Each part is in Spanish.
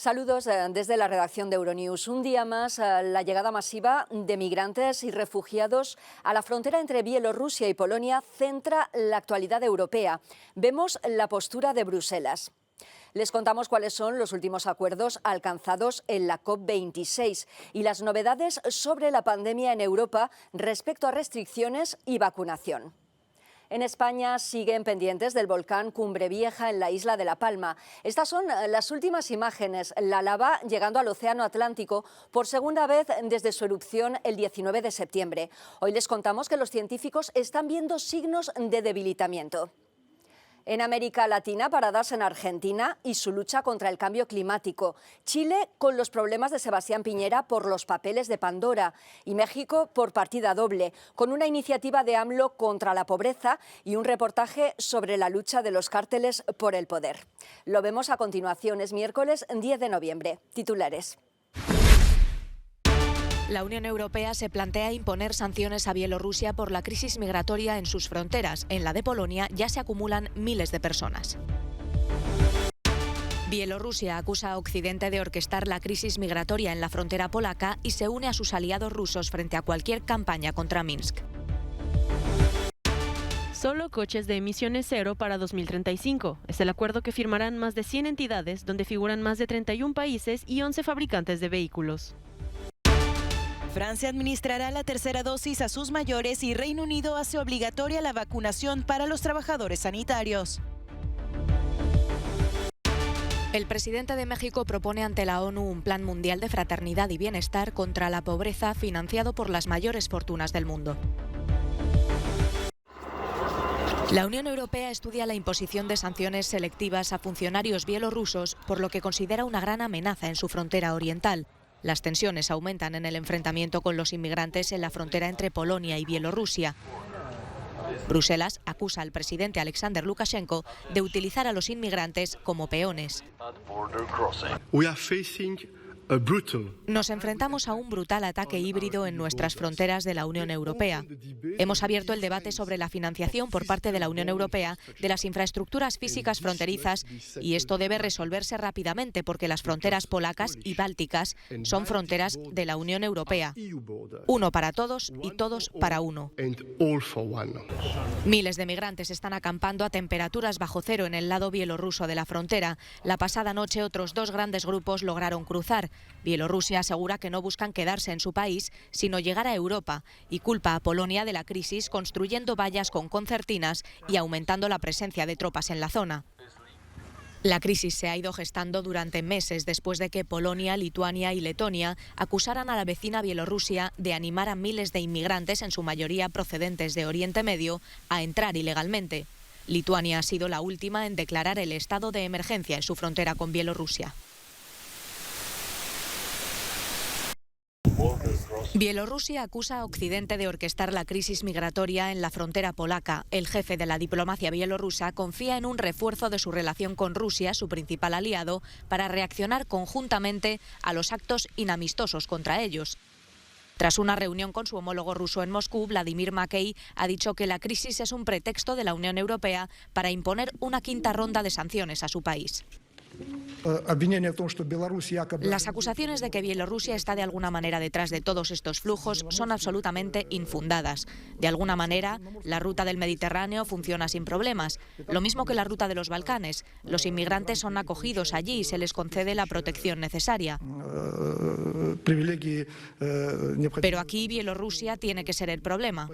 Saludos desde la redacción de Euronews. Un día más, la llegada masiva de migrantes y refugiados a la frontera entre Bielorrusia y Polonia centra la actualidad europea. Vemos la postura de Bruselas. Les contamos cuáles son los últimos acuerdos alcanzados en la COP26 y las novedades sobre la pandemia en Europa respecto a restricciones y vacunación. En España siguen pendientes del volcán Cumbre Vieja en la isla de La Palma. Estas son las últimas imágenes. La lava llegando al Océano Atlántico por segunda vez desde su erupción el 19 de septiembre. Hoy les contamos que los científicos están viendo signos de debilitamiento. En América Latina, paradas en Argentina y su lucha contra el cambio climático. Chile con los problemas de Sebastián Piñera por los papeles de Pandora. Y México por partida doble, con una iniciativa de AMLO contra la pobreza y un reportaje sobre la lucha de los cárteles por el poder. Lo vemos a continuación, es miércoles 10 de noviembre. Titulares. La Unión Europea se plantea imponer sanciones a Bielorrusia por la crisis migratoria en sus fronteras. En la de Polonia ya se acumulan miles de personas. Bielorrusia acusa a Occidente de orquestar la crisis migratoria en la frontera polaca y se une a sus aliados rusos frente a cualquier campaña contra Minsk. Solo coches de emisiones cero para 2035. Es el acuerdo que firmarán más de 100 entidades, donde figuran más de 31 países y 11 fabricantes de vehículos. Francia administrará la tercera dosis a sus mayores y Reino Unido hace obligatoria la vacunación para los trabajadores sanitarios. El presidente de México propone ante la ONU un plan mundial de fraternidad y bienestar contra la pobreza financiado por las mayores fortunas del mundo. La Unión Europea estudia la imposición de sanciones selectivas a funcionarios bielorrusos por lo que considera una gran amenaza en su frontera oriental. Las tensiones aumentan en el enfrentamiento con los inmigrantes en la frontera entre Polonia y Bielorrusia. Bruselas acusa al presidente Alexander Lukashenko de utilizar a los inmigrantes como peones. Nos enfrentamos a un brutal ataque híbrido en nuestras fronteras de la Unión Europea. Hemos abierto el debate sobre la financiación por parte de la Unión Europea de las infraestructuras físicas fronterizas y esto debe resolverse rápidamente porque las fronteras polacas y bálticas son fronteras de la Unión Europea. Uno para todos y todos para uno. Miles de migrantes están acampando a temperaturas bajo cero en el lado bielorruso de la frontera. La pasada noche otros dos grandes grupos lograron cruzar. Bielorrusia asegura que no buscan quedarse en su país, sino llegar a Europa, y culpa a Polonia de la crisis construyendo vallas con concertinas y aumentando la presencia de tropas en la zona. La crisis se ha ido gestando durante meses después de que Polonia, Lituania y Letonia acusaran a la vecina Bielorrusia de animar a miles de inmigrantes, en su mayoría procedentes de Oriente Medio, a entrar ilegalmente. Lituania ha sido la última en declarar el estado de emergencia en su frontera con Bielorrusia. Bielorrusia acusa a Occidente de orquestar la crisis migratoria en la frontera polaca. El jefe de la diplomacia bielorrusa confía en un refuerzo de su relación con Rusia, su principal aliado, para reaccionar conjuntamente a los actos inamistosos contra ellos. Tras una reunión con su homólogo ruso en Moscú, Vladimir Makey ha dicho que la crisis es un pretexto de la Unión Europea para imponer una quinta ronda de sanciones a su país. Las acusaciones de que Bielorrusia está de alguna manera detrás de todos estos flujos son absolutamente infundadas. De alguna manera, la ruta del Mediterráneo funciona sin problemas, lo mismo que la ruta de los Balcanes. Los inmigrantes son acogidos allí y se les concede la protección necesaria. Pero aquí Bielorrusia tiene que ser el problema.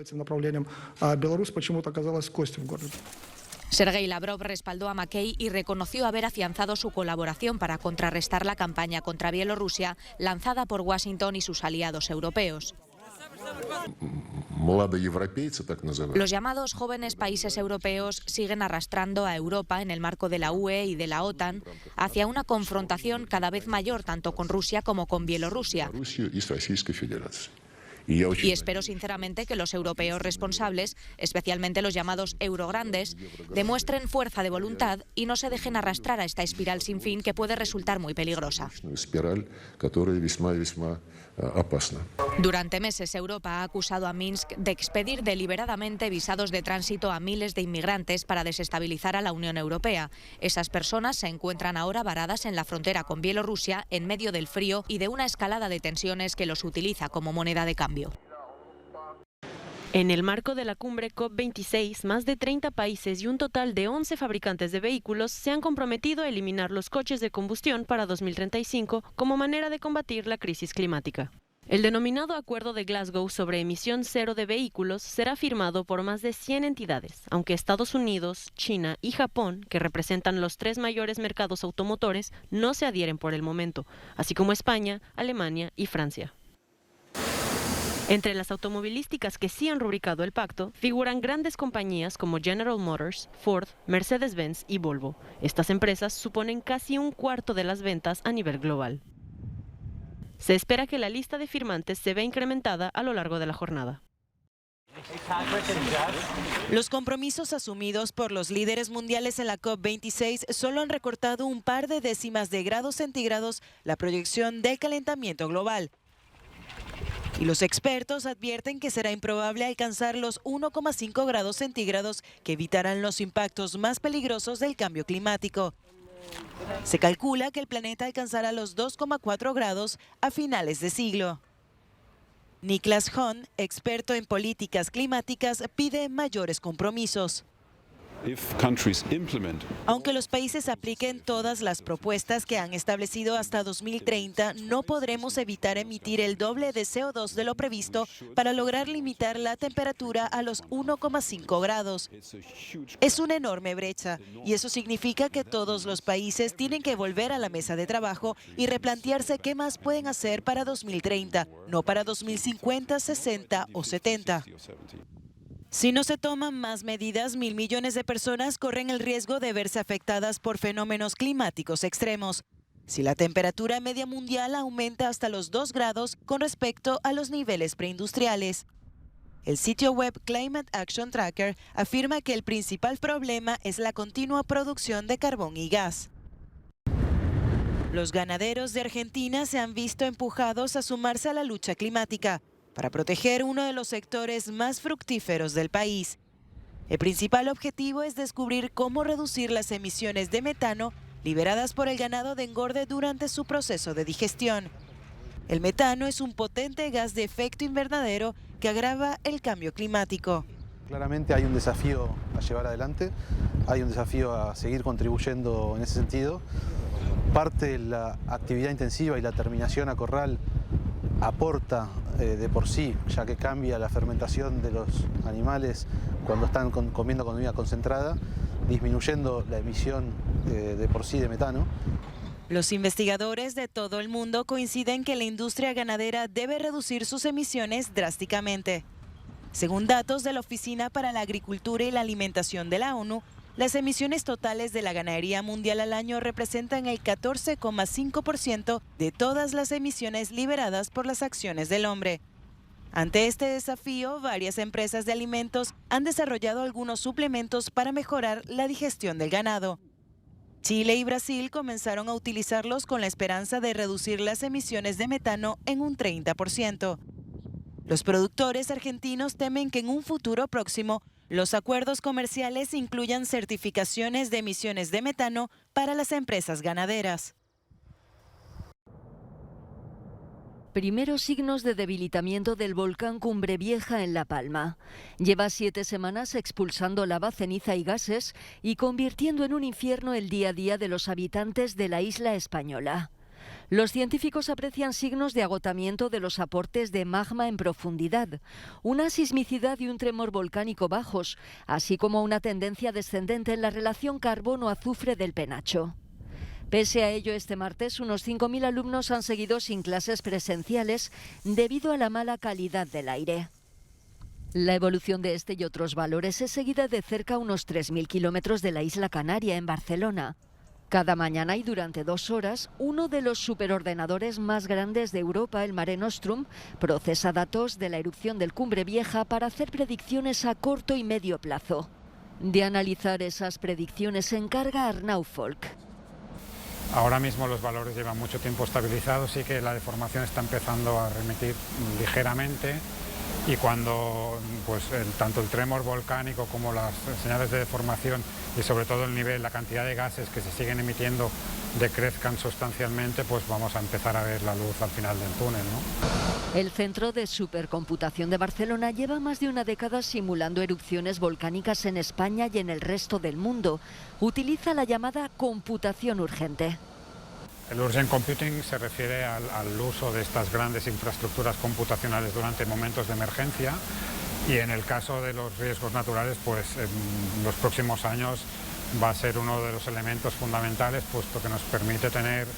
Sergei Lavrov respaldó a Makey y reconoció haber afianzado su colaboración para contrarrestar la campaña contra Bielorrusia lanzada por Washington y sus aliados europeos. Los llamados jóvenes países europeos siguen arrastrando a Europa en el marco de la UE y de la OTAN hacia una confrontación cada vez mayor tanto con Rusia como con Bielorrusia. Y espero sinceramente que los europeos responsables, especialmente los llamados eurograndes, demuestren fuerza de voluntad y no se dejen arrastrar a esta espiral sin fin que puede resultar muy peligrosa. Durante meses, Europa ha acusado a Minsk de expedir deliberadamente visados de tránsito a miles de inmigrantes para desestabilizar a la Unión Europea. Esas personas se encuentran ahora varadas en la frontera con Bielorrusia en medio del frío y de una escalada de tensiones que los utiliza como moneda de cambio. En el marco de la cumbre COP26, más de 30 países y un total de 11 fabricantes de vehículos se han comprometido a eliminar los coches de combustión para 2035 como manera de combatir la crisis climática. El denominado Acuerdo de Glasgow sobre emisión cero de vehículos será firmado por más de 100 entidades, aunque Estados Unidos, China y Japón, que representan los 3 mayores mercados automotores, no se adhieren por el momento, así como España, Alemania y Francia. Entre las automovilísticas que sí han rubricado el pacto, figuran grandes compañías como General Motors, Ford, Mercedes-Benz y Volvo. Estas empresas suponen casi un cuarto de las ventas a nivel global. Se espera que la lista de firmantes se vea incrementada a lo largo de la jornada. Los compromisos asumidos por los líderes mundiales en la COP26 solo han recortado un par de décimas de grados centígrados la proyección del calentamiento global. Y los expertos advierten que será improbable alcanzar los 1,5 grados centígrados que evitarán los impactos más peligrosos del cambio climático. Se calcula que el planeta alcanzará los 2,4 grados a finales de siglo. Niklas Hahn, experto en políticas climáticas, pide mayores compromisos. Aunque los países apliquen todas las propuestas que han establecido hasta 2030, no podremos evitar emitir el doble de CO2 de lo previsto para lograr limitar la temperatura a los 1,5 grados. Es una enorme brecha y eso significa que todos los países tienen que volver a la mesa de trabajo y replantearse qué más pueden hacer para 2030, no para 2050, 60 o 70. Si no se toman más medidas, 1.000 millones de personas corren el riesgo de verse afectadas por fenómenos climáticos extremos. Si la temperatura media mundial aumenta hasta los 2 grados con respecto a los niveles preindustriales. El sitio web Climate Action Tracker afirma que el principal problema es la continua producción de carbón y gas. Los ganaderos de Argentina se han visto empujados a sumarse a la lucha climática para proteger uno de los sectores más fructíferos del país. El principal objetivo es descubrir cómo reducir las emisiones de metano liberadas por el ganado de engorde durante su proceso de digestión. El metano es un potente gas de efecto invernadero que agrava el cambio climático. Claramente hay un desafío a llevar adelante, hay un desafío a seguir contribuyendo en ese sentido. Parte de la actividad intensiva y la terminación a corral aporta de por sí, ya que cambia la fermentación de los animales cuando están comiendo comida concentrada, disminuyendo la emisión de por sí de metano. Los investigadores de todo el mundo coinciden que la industria ganadera debe reducir sus emisiones drásticamente. Según datos de la Oficina para la Agricultura y la Alimentación de la ONU, las emisiones totales de la ganadería mundial al año representan el 14,5% de todas las emisiones liberadas por las acciones del hombre. Ante este desafío, varias empresas de alimentos han desarrollado algunos suplementos para mejorar la digestión del ganado. Chile y Brasil comenzaron a utilizarlos con la esperanza de reducir las emisiones de metano en un 30%. Los productores argentinos temen que en un futuro próximo los acuerdos comerciales incluyan certificaciones de emisiones de metano para las empresas ganaderas. Primeros signos de debilitamiento del volcán Cumbre Vieja en La Palma. Lleva 7 semanas expulsando lava, ceniza y gases y convirtiendo en un infierno el día a día de los habitantes de la isla española. Los científicos aprecian signos de agotamiento de los aportes de magma en profundidad, una sismicidad y un tremor volcánico bajos, así como una tendencia descendente en la relación carbono-azufre del penacho. Pese a ello, este martes unos 5.000 alumnos han seguido sin clases presenciales debido a la mala calidad del aire. La evolución de este y otros valores es seguida de cerca a unos 3.000 kilómetros de la isla Canaria, en Barcelona. Cada mañana y durante 2 horas, uno de los superordenadores más grandes de Europa, el Mare Nostrum, procesa datos de la erupción del Cumbre Vieja para hacer predicciones a corto y medio plazo. De analizar esas predicciones se encarga Arnau Folk. Ahora mismo los valores llevan mucho tiempo estabilizados y que la deformación está empezando a remitir ligeramente, y cuando tanto el tremor volcánico como las señales de deformación y sobre todo el nivel, la cantidad de gases que se siguen emitiendo decrezcan sustancialmente, pues vamos a empezar a ver la luz al final del túnel, ¿no? El Centro de Supercomputación de Barcelona lleva más de una década simulando erupciones volcánicas en España y en el resto del mundo. Utiliza la llamada computación urgente. El Urgent Computing se refiere al uso de estas grandes infraestructuras computacionales durante momentos de emergencia, y en el caso de los riesgos naturales, pues en los próximos años va a ser uno de los elementos fundamentales, puesto que nos permite tener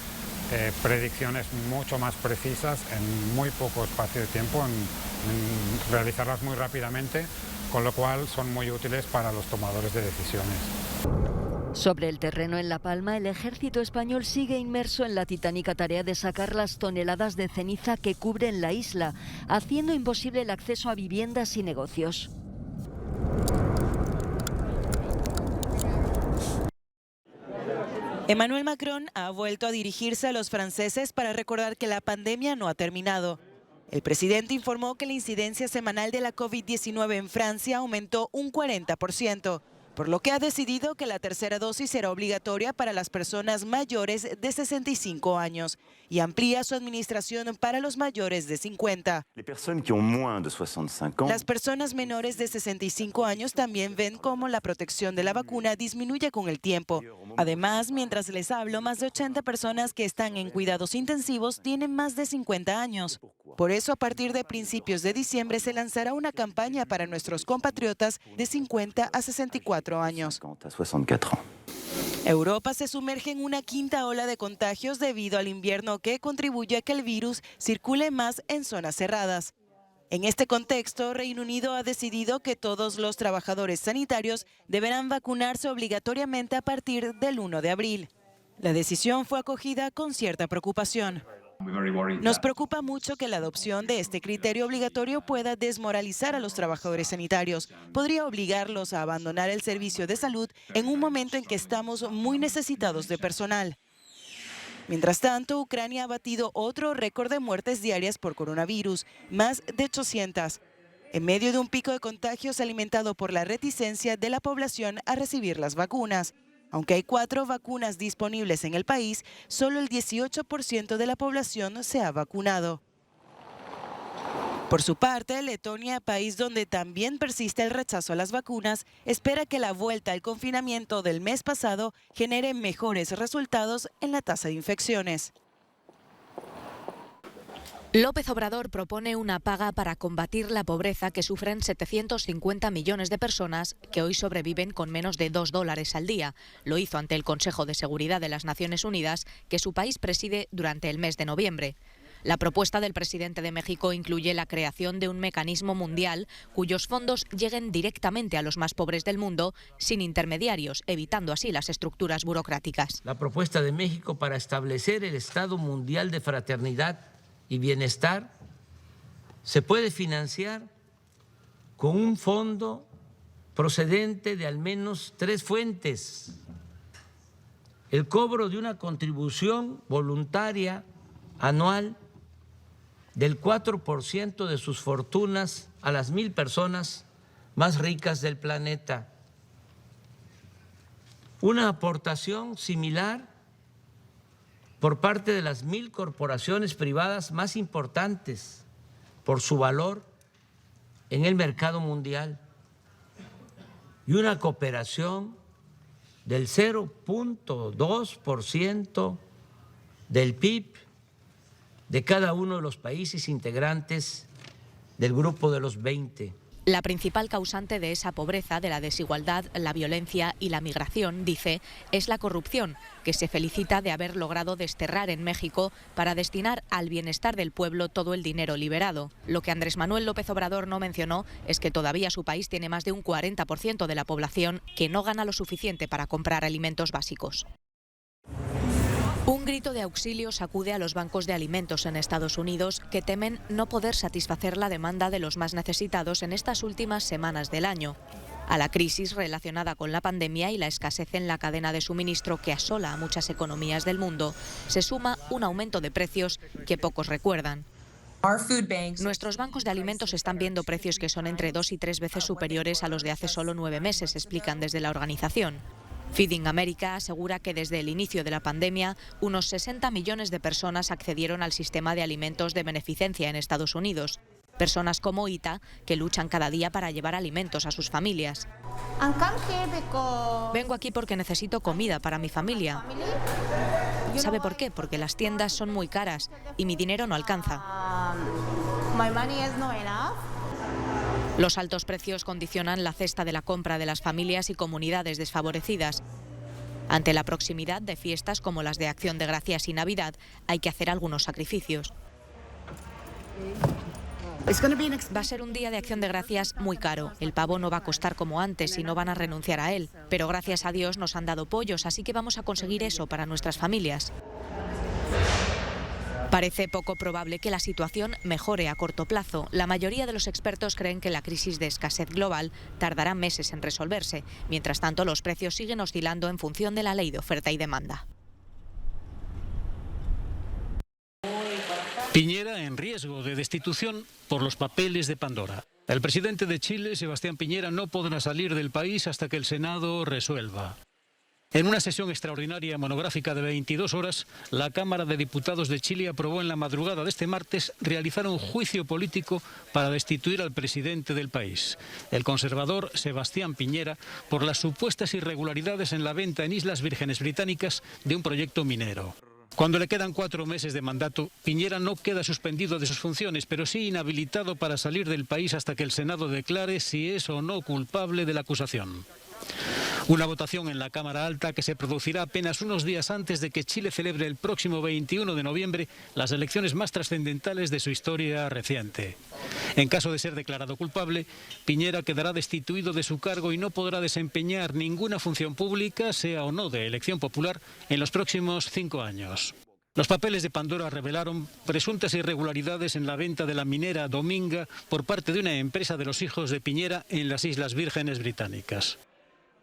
predicciones mucho más precisas en muy poco espacio de tiempo, en realizarlas muy rápidamente, con lo cual son muy útiles para los tomadores de decisiones. Sobre el terreno en La Palma, el ejército español sigue inmerso en la titánica tarea de sacar las toneladas de ceniza que cubren la isla, haciendo imposible el acceso a viviendas y negocios. Emmanuel Macron ha vuelto a dirigirse a los franceses para recordar que la pandemia no ha terminado. El presidente informó que la incidencia semanal de la COVID-19 en Francia aumentó un 40%. Por lo que ha decidido que la tercera dosis será obligatoria para las personas mayores de 65 años y amplía su administración para los mayores de 50. Las personas menores de 65 años también ven cómo la protección de la vacuna disminuye con el tiempo. Además, mientras les hablo, más de 80 personas que están en cuidados intensivos tienen más de 50 años. Por eso, a partir de principios de diciembre se lanzará una campaña para nuestros compatriotas de 50 a 64 años. Europa se sumerge en una quinta ola de contagios debido al invierno que contribuye a que el virus circule más en zonas cerradas. En este contexto, Reino Unido ha decidido que todos los trabajadores sanitarios deberán vacunarse obligatoriamente a partir del 1 de abril. La decisión fue acogida con cierta preocupación. Nos preocupa mucho que la adopción de este criterio obligatorio pueda desmoralizar a los trabajadores sanitarios. Podría obligarlos a abandonar el servicio de salud en un momento en que estamos muy necesitados de personal. Mientras tanto, Ucrania ha batido otro récord de muertes diarias por coronavirus, más de 800, en medio de un pico de contagios alimentado por la reticencia de la población a recibir las vacunas. Aunque hay 4 vacunas disponibles en el país, solo el 18% de la población se ha vacunado. Por su parte, Letonia, país donde también persiste el rechazo a las vacunas, espera que la vuelta al confinamiento del mes pasado genere mejores resultados en la tasa de infecciones. López Obrador propone una paga para combatir la pobreza que sufren 750 millones de personas que hoy sobreviven con menos de $2 al día. Lo hizo ante el Consejo de Seguridad de las Naciones Unidas, que su país preside durante el mes de noviembre. La propuesta del presidente de México incluye la creación de un mecanismo mundial cuyos fondos lleguen directamente a los más pobres del mundo, sin intermediarios, evitando así las estructuras burocráticas. La propuesta de México para establecer el Estado Mundial de Fraternidad y Bienestar se puede financiar con un fondo procedente de al menos 3 fuentes. El cobro de una contribución voluntaria anual del 4% de sus fortunas a las 1,000 personas más ricas del planeta. Una aportación similar por parte de las 1,000 corporaciones privadas más importantes por su valor en el mercado mundial, y una cooperación del 0.2% del PIB de cada uno de los países integrantes del grupo de los 20. La principal causante de esa pobreza, de la desigualdad, la violencia y la migración, dice, es la corrupción, que se felicita de haber logrado desterrar en México para destinar al bienestar del pueblo todo el dinero liberado. Lo que Andrés Manuel López Obrador no mencionó es que todavía su país tiene más de un 40% de la población que no gana lo suficiente para comprar alimentos básicos. Un grito de auxilio sacude a los bancos de alimentos en Estados Unidos, que temen no poder satisfacer la demanda de los más necesitados en estas últimas semanas del año. A la crisis relacionada con la pandemia y la escasez en la cadena de suministro que asola a muchas economías del mundo, se suma un aumento de precios que pocos recuerdan. Nuestros bancos de alimentos están viendo precios que son entre 2 y 3 veces superiores a los de hace solo 9 meses, explican desde la organización. Feeding America asegura que desde el inicio de la pandemia, unos 60 millones de personas accedieron al sistema de alimentos de beneficencia en Estados Unidos. Personas como Ita, que luchan cada día para llevar alimentos a sus familias. Vengo aquí porque necesito comida para mi familia. ¿Sabe por qué? Porque las tiendas son muy caras y mi dinero no alcanza. Los altos precios condicionan la cesta de la compra de las familias y comunidades desfavorecidas. Ante la proximidad de fiestas como las de Acción de Gracias y Navidad, hay que hacer algunos sacrificios. Va a ser un día de Acción de Gracias muy caro. El pavo no va a costar como antes y no van a renunciar a él. Pero gracias a Dios nos han dado pollos, así que vamos a conseguir eso para nuestras familias. Parece poco probable que la situación mejore a corto plazo. La mayoría de los expertos creen que la crisis de escasez global tardará meses en resolverse. Mientras tanto, los precios siguen oscilando en función de la ley de oferta y demanda. Piñera en riesgo de destitución por los papeles de Pandora. El presidente de Chile, Sebastián Piñera, no podrá salir del país hasta que el Senado resuelva. En una sesión extraordinaria monográfica de 22 horas, la Cámara de Diputados de Chile aprobó en la madrugada de este martes realizar un juicio político para destituir al presidente del país, el conservador Sebastián Piñera, por las supuestas irregularidades en la venta en Islas Vírgenes Británicas de un proyecto minero. Cuando le quedan 4 meses de mandato, Piñera no queda suspendido de sus funciones, pero sí inhabilitado para salir del país hasta que el Senado declare si es o no culpable de la acusación. Una votación en la Cámara Alta que se producirá apenas unos días antes de que Chile celebre el próximo 21 de noviembre las elecciones más trascendentales de su historia reciente. En caso de ser declarado culpable, Piñera quedará destituido de su cargo y no podrá desempeñar ninguna función pública, sea o no de elección popular, en los próximos 5 años. Los papeles de Pandora revelaron presuntas irregularidades en la venta de la minera Dominga por parte de una empresa de los hijos de Piñera en las Islas Vírgenes Británicas.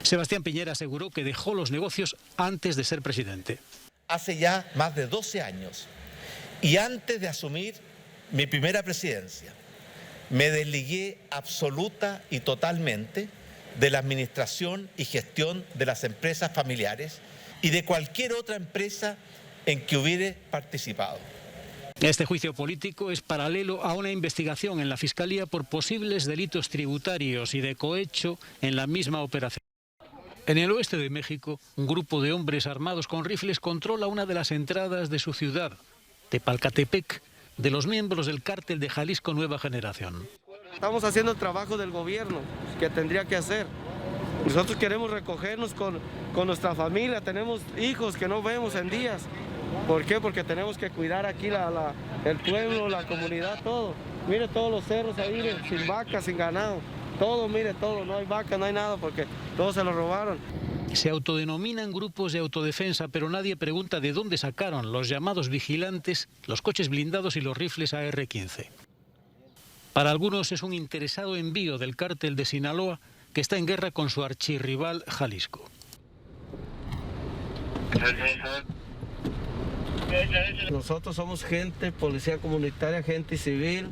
Sebastián Piñera aseguró que dejó los negocios antes de ser presidente. Hace ya más de 12 años y antes de asumir mi primera presidencia, me desligué absoluta y totalmente de la administración y gestión de las empresas familiares y de cualquier otra empresa en que hubiere participado. Este juicio político es paralelo a una investigación en la Fiscalía por posibles delitos tributarios y de cohecho en la misma operación. En el oeste de México, un grupo de hombres armados con rifles controla una de las entradas de su ciudad, Tepalcatepec, de los miembros del cártel de Jalisco Nueva Generación. Estamos haciendo el trabajo del gobierno que tendría que hacer. Nosotros queremos recogernos con nuestra familia, tenemos hijos que no vemos en días. ¿Por qué? Porque tenemos que cuidar aquí el pueblo, la comunidad, todo. Mire todos los cerros ahí, sin vacas, sin ganado. Todo, mire, todo, no hay vaca, no hay nada porque todos se lo robaron. Se autodenominan grupos de autodefensa, pero nadie pregunta de dónde sacaron los llamados vigilantes, los coches blindados y los rifles AR-15. Para algunos es un interesado envío del cártel de Sinaloa que está en guerra con su archirrival Jalisco. Nosotros somos gente, policía comunitaria, gente civil,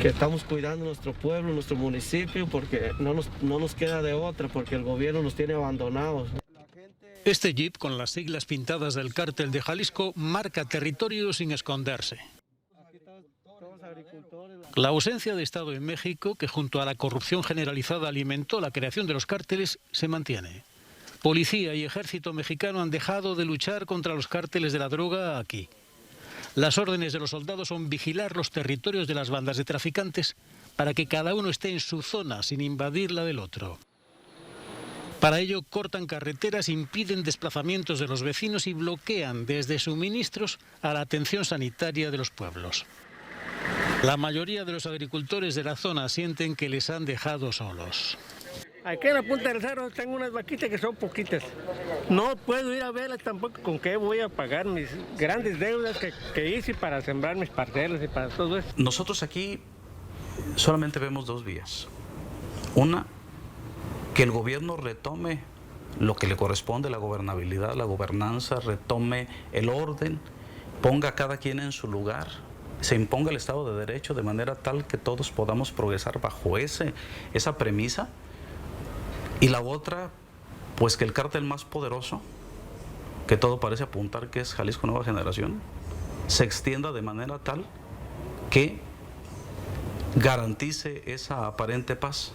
que estamos cuidando nuestro pueblo, nuestro municipio, porque no nos queda de otra, porque el gobierno nos tiene abandonados. Este jeep, con las siglas pintadas del cártel de Jalisco, marca territorio sin esconderse. La ausencia de Estado en México, que junto a la corrupción generalizada alimentó la creación de los cárteles, se mantiene. Policía y ejército mexicano han dejado de luchar contra los cárteles de la droga aquí. Las órdenes de los soldados son vigilar los territorios de las bandas de traficantes para que cada uno esté en su zona sin invadir la del otro. Para ello cortan carreteras, impiden desplazamientos de los vecinos y bloquean desde suministros a la atención sanitaria de los pueblos. La mayoría de los agricultores de la zona sienten que les han dejado solos. Aquí en la punta del cerro tengo unas vaquitas que son poquitas. No puedo ir a verlas tampoco. ¿Con qué voy a pagar mis grandes deudas que hice para sembrar mis parcelas y para todo eso? Nosotros aquí solamente vemos dos vías. Una, que el gobierno retome lo que le corresponde, la gobernabilidad, la gobernanza, retome el orden, ponga a cada quien en su lugar, se imponga el Estado de Derecho de manera tal que todos podamos progresar bajo esa premisa. Y la otra, pues que el cártel más poderoso, que todo parece apuntar que es Jalisco Nueva Generación, se extienda de manera tal que garantice esa aparente paz.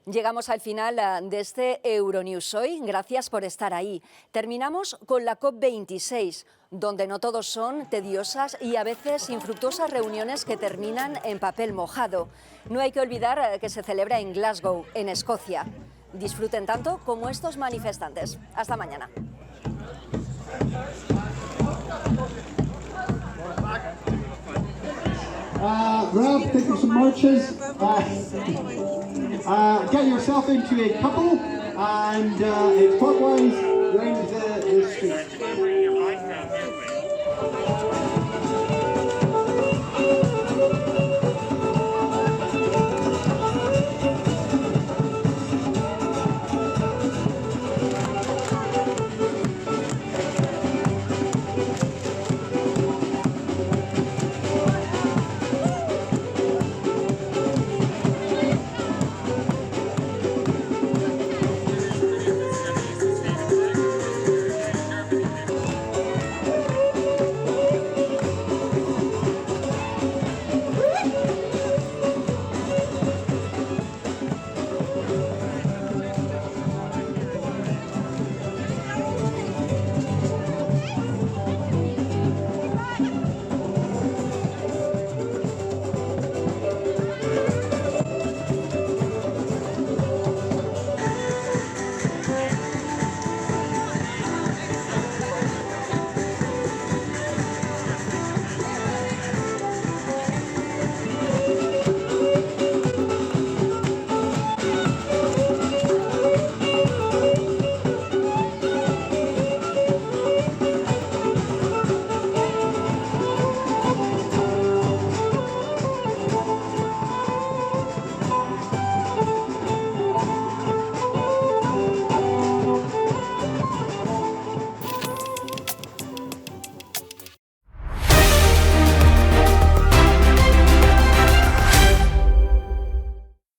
Llegamos al final de este Euronews hoy. Gracias por estar ahí. Terminamos con la COP26, donde no todos son tediosas y a veces infructuosas reuniones que terminan en papel mojado. No hay que olvidar que se celebra en Glasgow, en Escocia. Disfruten tanto como estos manifestantes. Hasta mañana. Ralph, take some marches. Get yourself into a couple and it's clockwise.